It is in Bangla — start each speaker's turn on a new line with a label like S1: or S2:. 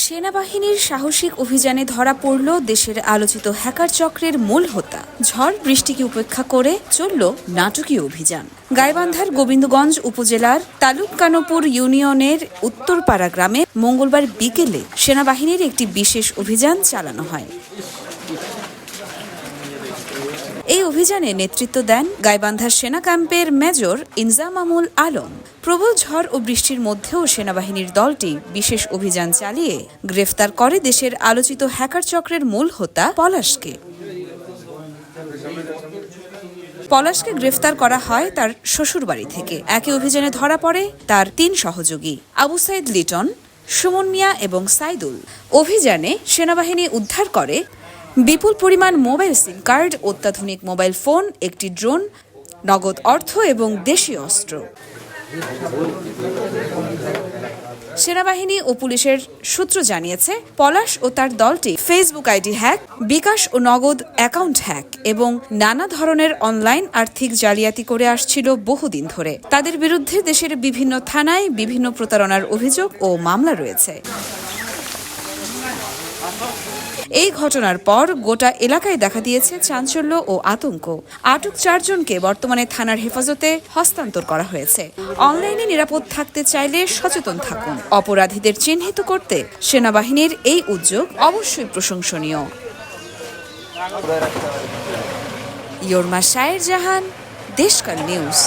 S1: সেনাবাহিনীর সাহসিক অভিযানে ধরা পড়ল দেশের আলোচিত হ্যাকার চক্রের মূল হোতা। ঝড় বৃষ্টিকে উপেক্ষা করে চলল নাটকীয় অভিযান। গাইবান্ধার গোবিন্দগঞ্জ উপজেলার তালুককানপুর ইউনিয়নের উত্তরপাড়া গ্রামে মঙ্গলবার বিকেলে সেনাবাহিনীর একটি বিশেষ অভিযান চালানো হয়। এই অভিযানে নেতৃত্ব দেন গাইবান্ধার সেনা ক্যাম্পের মেজর ইনজামামুল আলম। প্রবল ঝড় ও বৃষ্টির মধ্যেও সেনাবাহিনীর দলটি বিশেষ অভিযান চালিয়ে গ্রেফতার করে দেশের আলোচিত হ্যাকার চক্রের মূল হোতা পলাশকে। পলাশকে গ্রেফতার করা হয় তার শ্বশুরবাড়ি থেকে। একই অভিযানে ধরা পড়ে তার 3 সহযোগী আবু সাইদ লিটন, সুমন মিয়া এবং সাইদুল। অভিযানে সেনাবাহিনী উদ্ধার করে বিপুল পরিমাণ মোবাইল সিম কার্ড, অত্যাধুনিক মোবাইল ফোন, একটি ড্রোন, নগদ অর্থ এবং দেশীয় অস্ত্র। সেনাবাহিনী ও পুলিশের সূত্র জানিয়েছে, পলাশ ও তার দলটি ফেসবুক আইডি হ্যাক, বিকাশ ও নগদ অ্যাকাউন্ট হ্যাক এবং নানা ধরনের অনলাইন আর্থিক জালিয়াতি করে আসছিল বহুদিন ধরে। তাদের বিরুদ্ধে দেশের বিভিন্ন থানায় বিভিন্ন প্রতারণার অভিযোগ ও মামলা রয়েছে। এই ঘটনার পর গোটা এলাকায় দেখা দিয়েছে চাঞ্চল্য ও আতঙ্ক। আটক 4 জনকে বর্তমানে থানার হেফাজতে হস্তান্তর করা হয়েছে। অনলাইনে নিরাপদ থাকতে চাইলে সচেতন থাকুন। অপরাধীদের চিহ্নিত করতে সেনাবাহিনীর এই উদ্যোগ অবশ্যই প্রশংসনীয়। ইয়র্মা শায়ের জাহান, দেশকাল নিউজ।